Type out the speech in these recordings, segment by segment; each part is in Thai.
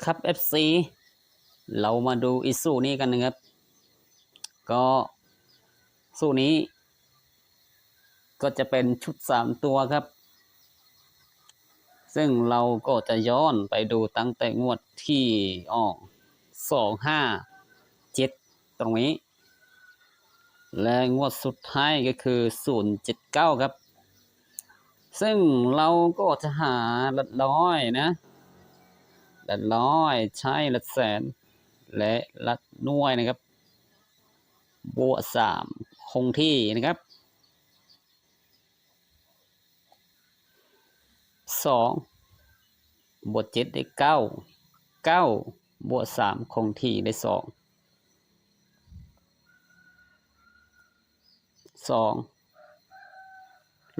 ครับ FC เรามาดูอีสูนี้กันนะครับ ก็สูนี้ก็จะเป็นชุด3ตัวครับ ซึ่งเราก็จะย้อนไปดูตั้งแต่งวดที่ออก257ตรงนี้และงวดสุดท้ายก็คือ079ครับซึ่งเราก็จะหาหลักร้อยนะหลักร้อยใช้หลักแสนและหลักหน่วยนะครับบวก3คงที่นะครับ2บวก7ได้9บวก3คงที่ได้2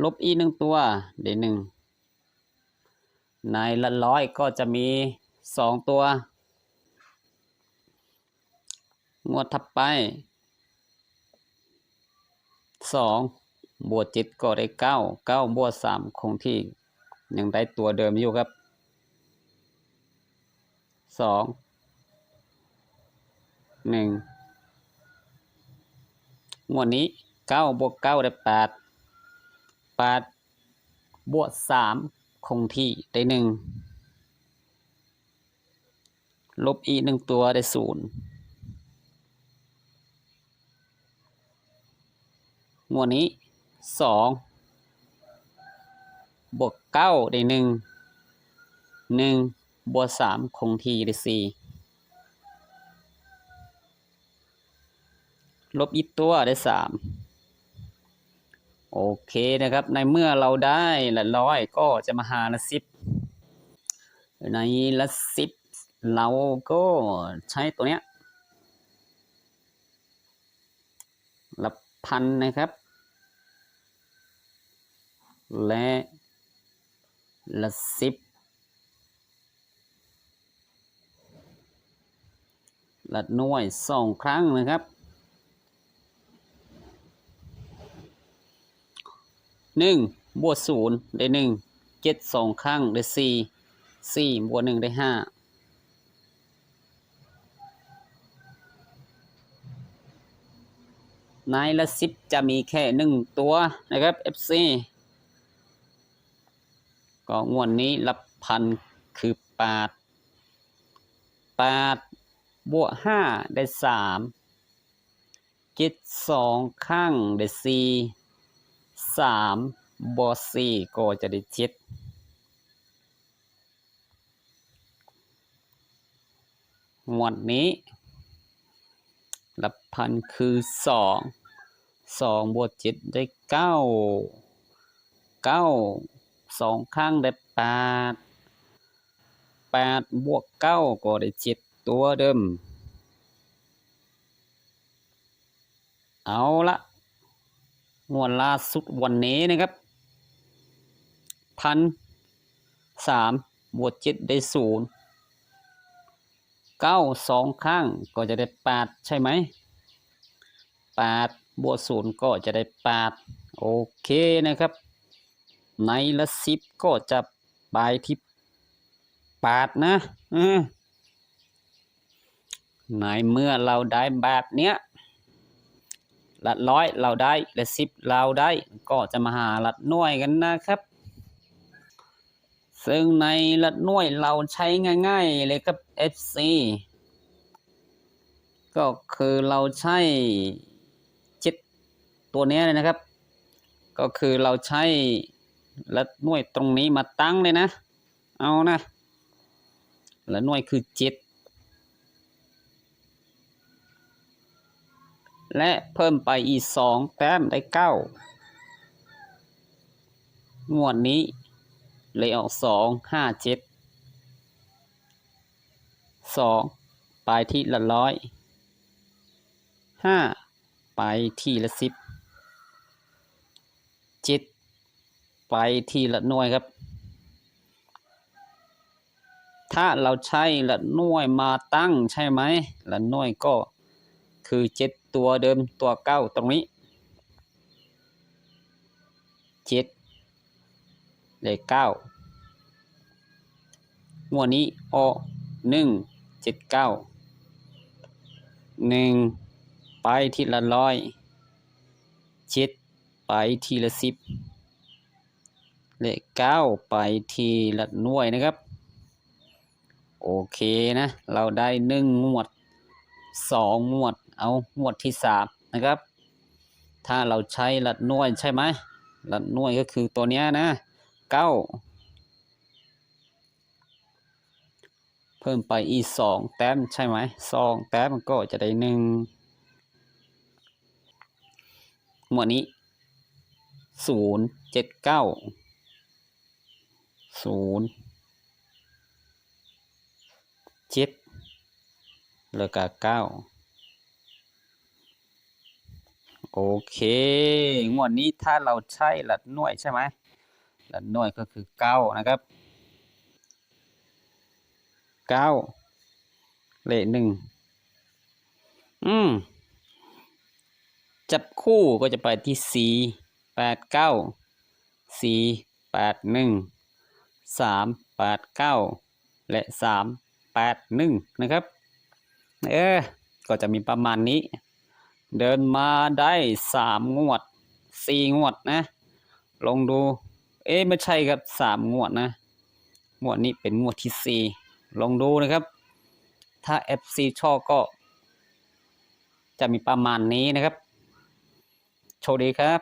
ลบอีก1ตัวได้1ในหลักร้อยก็จะมี2ตัวงวดถัดไป2บวก7ก็ได้9บวก3คงที่ยังได้ตัวเดิมอยู่ครับ2 1งวดนี้9บวก9ได้8บวก3คงที่ได้1ลบอีก1ตัวได้0งวดนี้2บวก9ได้1บวก3คงที่ได้4ลบอีกตัวได้3โอเคนะครับในเมื่อเราได้หลักร้อยก็จะมาหาหลัก10ในหลัก10เราก็ใช้ตัวเนี้ยหลักพันนะครับและหลัก10หลักหน่วย2ครั้งนะครับ1บวก0ได้1 7 2ครั้งได้4บวก1ได้5ในละ10จะมีแค่1ตัวนะครับ FC ก็งวดนี้รับพันคือ8บวก5ได้3 7 2ครั้งได้3บวก4ก็จะได้7งวดนี้รับพันคือ2บวก7ได้9 2ครั้งได้8บวก9ก็ได้7ตัวเดิมเอาละงวดล่าสุดวันนี้นะครับ1,300บวก7ได้0 9 2ครั้งก็จะได้8ใช่ไหม8บวก0ก็จะได้8โอเคนะครับในละ10ก็จะไปที่8นะในเมื่อเราได้แบบเนี้ยหลักร้อยเราได้หลัก10เราได้ก็จะมาหาหลักหน่วยกันนะครับซึ่งในหลักหน่วยเราใช้ง่ายๆเลยครับ FC ก็คือเราใช้7ตัวนี้เลยนะครับก็คือเราใช้หลักหน่วยตรงนี้มาตั้งเลยนะเอานะหลักหน่วยคือ7และเพิ่มไปอีก2แต้มได้9งวดนี้เลยออก2 5 7 2ไปที่ละ100 5ไปที่ละ10 7ไปที่ละหน่วยครับถ้าเราใช้ละหน่วยมาตั้งใช่ไหมละหน่วยก็คือ7ตัวเดิมตัว9ตรงนี้7เลข9งวดนี้ออก ไปทีละ100 7ไปทีละ10และ9ไปทีละหน่วยนะครับโอเคนะเราได้1งวด2งวดเอางวดที่3นะครับถ้าเราใช้หลักหน่วยใช่ไหมหลักหน่วยก็คือตัวเนี้ยนะ9เพิ่มไปอีก2แต้มใช่ไหม2แต้มมันก็จะได้1หมวดนี้079แล้วก็9โอเคงวดนี้ถ้าเราใช้หลักหน่วยใช่ไหมหลักหน่วยก็คือ9นะครับ9เลข1จับคู่ก็จะไปที่489 481 389และ381นะครับก็จะมีประมาณนี้เดินมาได้3งวด4งวดนะลองดูไม่ใช่ครับ3งวดนะงวดนี้เป็นงวดที่4ลองดูนะครับถ้า FC ชอบก็จะมีประมาณนี้นะครับโชคดีครับ